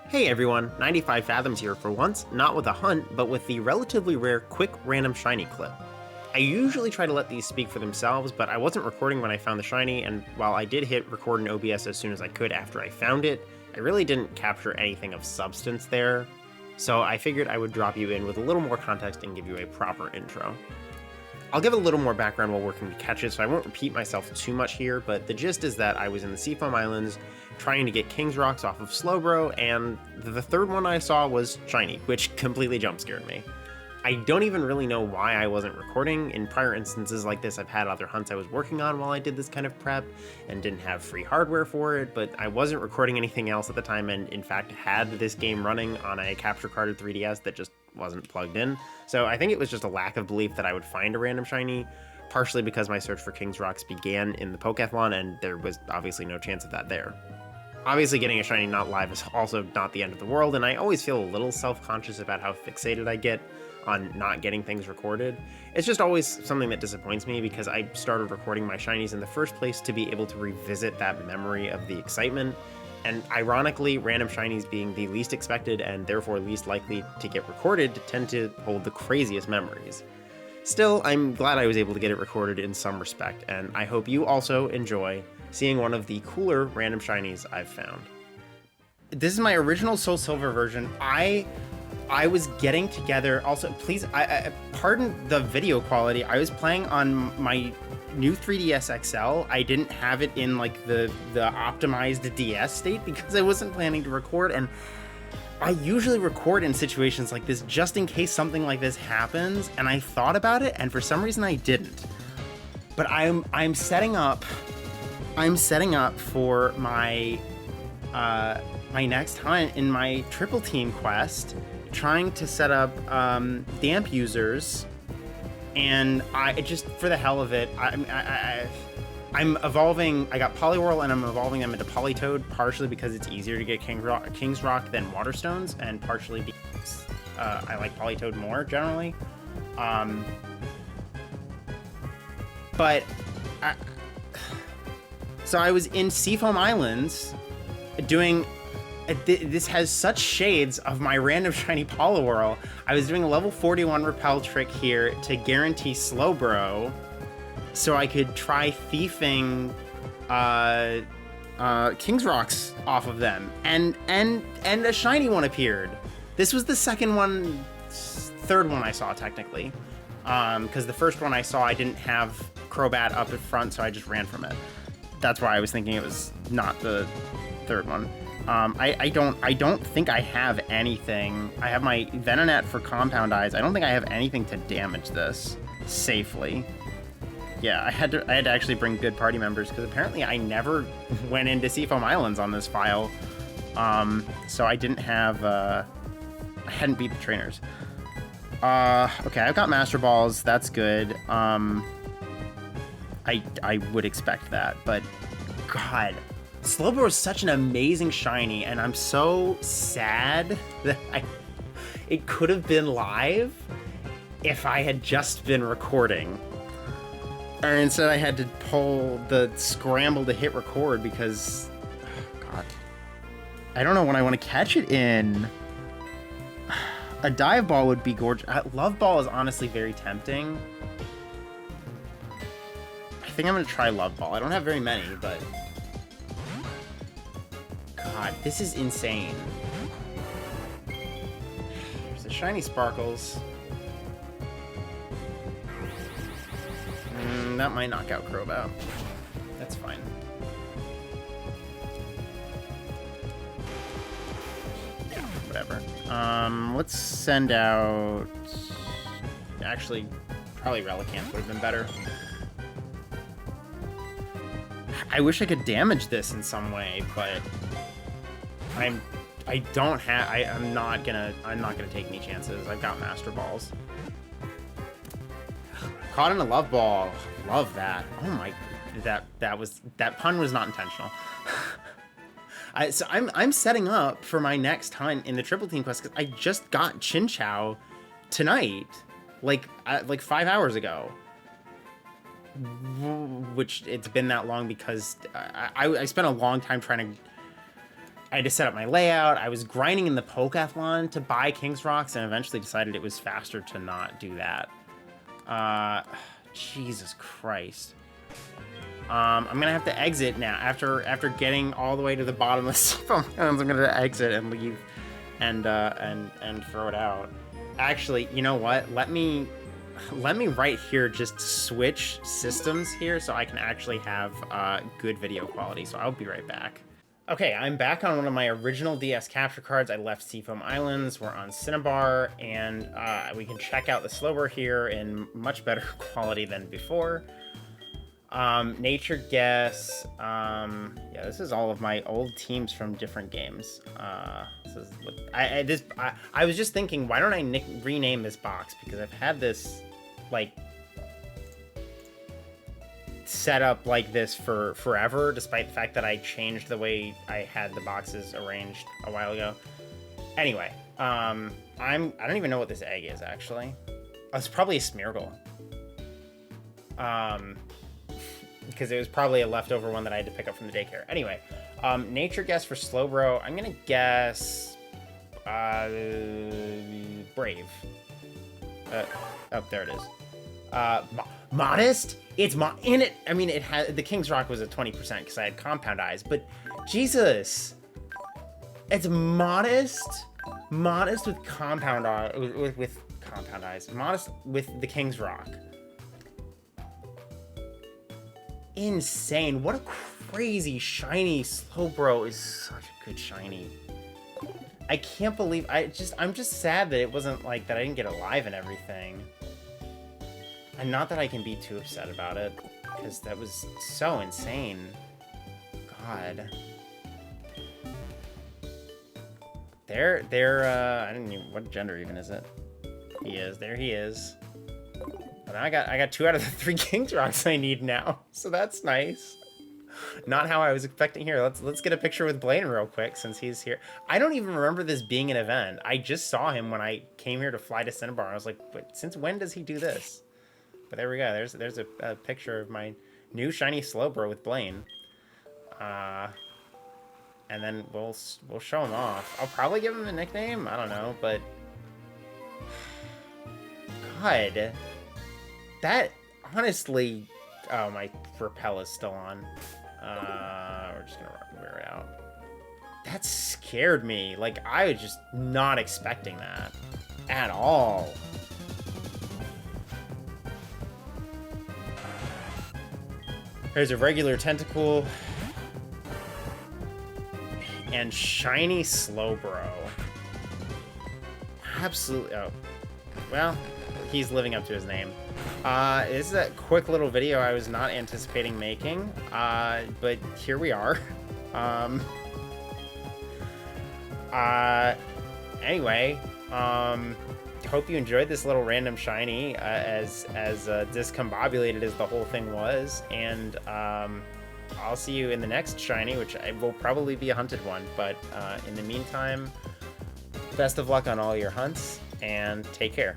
Hey everyone, 95 Fathoms here for once, not with a hunt, but with the relatively rare quick random shiny clip. I usually try to let these speak for themselves, but I wasn't recording when I found the shiny, and while I did hit record in OBS as soon as I could after I found it, I really didn't capture anything of substance there, so I figured I would drop you in with a little more context and give you a proper intro. I'll give a little more background while working to catch it, so I won't repeat myself too much here, but the gist is that I was in the Seafoam Islands trying to get King's Rocks off of Slowbro, and the third one I saw was shiny, which completely jump scared me. I don't even really know why I wasn't recording. In prior instances like this, I've had other hunts I was working on while I did this kind of prep and didn't have free hardware for it, but I wasn't recording anything else at the time and in fact had this game running on a capture carded 3DS that just wasn't plugged in. So I think it was just a lack of belief that I would find a random shiny, partially because my search for King's Rocks began in the Pokethlon and there was obviously no chance of that there. Obviously, getting a shiny not live is also not the end of the world, and I always feel a little self-conscious about how fixated I get on not getting things recorded. It's just always something that disappoints me because I started recording my shinies in the first place to be able to revisit that memory of the excitement, and ironically, random shinies being the least expected and therefore least likely to get recorded tend to hold the craziest memories. Still, I'm glad I was able to get it recorded in some respect, and I hope you also enjoy seeing one of the cooler random shinies I've found. This is my original SoulSilver version. I was getting together, also please, I pardon the video quality, I was playing on my new 3DS XL. I didn't have it in like the optimized DS state because I wasn't planning to record, and I usually record in situations like this just in case something like this happens, and I thought about it and for some reason I didn't. But I'm setting up for my my next hunt in my triple team quest, trying to set up damp users, and I just, for the hell of it, I'm evolving. I got Poliwhirl and I'm evolving them into Politoed, partially because it's easier to get King's Rock than Waterstones, and partially because I like Politoed more generally. So I was in Seafoam Islands doing, this has such shades of my random shiny Poliwhirl. I was doing a level 41 repel trick here to guarantee Slowbro so I could try thieving King's Rocks off of them. And a shiny one appeared. This was the third one I saw technically. Because the first one I saw, I didn't have Crobat up in front, so I just ran from it. That's why I was thinking it was not the third one. I don't think I have anything. I have my Venonat for Compound Eyes. I don't think I have anything to damage this safely. Yeah, I had to actually bring good party members because apparently I never went into Seafoam Islands on this file. So I didn't have, I hadn't beat the trainers. Okay, I've got Master Balls. That's good. I would expect that, but God, Slowbro is such an amazing shiny, and I'm so sad that it could have been live if I had just been recording. Or instead I had to pull the scramble to hit record because, oh God, I don't know when I want to catch it in. A dive ball would be gorgeous. Love ball is honestly very tempting. I think I'm gonna try Love Ball. I don't have very many, but God, this is insane. There's the shiny Sparkles. That might knock out Crobat. That's fine. Yeah, whatever. Let's send out... Actually, probably Relicanth would have been better. I wish I could damage this in some way, but I'm not gonna take any chances. I've got Master Balls. Caught in a Love Ball. Love that. Oh my, that pun was not intentional. So I'm setting up for my next hunt in the triple team quest because I just got Chinchou tonight, like 5 hours ago. Which it's been that long because I spent a long time trying to I had to set up my layout. I was grinding in the Pokeathlon to buy King's Rocks and eventually decided it was faster to not do that. Jesus Christ. I'm gonna have to exit now. After getting all the way to the bottom of the Seafoam Islands, I'm gonna exit and leave and throw it out. Actually, you know what? Let me right here just switch systems here so I can actually have good video quality. So I'll be right back. Okay, I'm back on one of my original DS capture cards. I left Seafoam Islands. We're on Cinnabar, and we can check out the Slowbro here in much better quality than before. Nature Guess. Yeah, this is all of my old teams from different games. I was just thinking, why don't I rename this box? Because I've had this, like, set up like this for forever, despite the fact that I changed the way I had the boxes arranged a while ago. Anyway, I don't even know what this egg is, actually. Oh, it's probably a Smeargle. Because it was probably a leftover one that I had to pick up from the daycare. Anyway, Nature Guess for Slowbro. I'm gonna guess Brave. Oh, there it is. Modest? It's in it. I mean, it had the King's Rock was at 20% because I had Compound Eyes, but Jesus, it's Modest. Modest with Compound with Compound Eyes. Modest with the King's Rock. Insane. What a crazy shiny. Slowbro is such a good shiny. I can't believe I'm just sad that it wasn't like that I didn't get alive and everything. And not that I can be too upset about it, because that was so insane. God. I didn't even, what gender even is it? He is, there he is. But I got 2 out of the 3 King's Rocks I need now, so that's nice. Not how I was expecting here. Let's get a picture with Blaine real quick since he's here. I don't even remember this being an event. I just saw him when I came here to fly to Cinnabar. I was like, but since when does he do this? But there we go. There's a picture of my new shiny Slowbro with Blaine. And then we'll show him off. I'll probably give him a nickname. I don't know, but God, that honestly. Oh, my repel is still on. We're just gonna wear it out. That scared me. Like, I was just not expecting that at all. There's a regular Tentacool. And shiny Slowbro. Absolutely. Oh. Well, he's living up to his name. This is a quick little video I was not anticipating making. But here we are. Anyway, hope you enjoyed this little random shiny, as discombobulated as the whole thing was, and I'll see you in the next shiny, which will probably be a hunted one, but in the meantime, best of luck on all your hunts, and take care.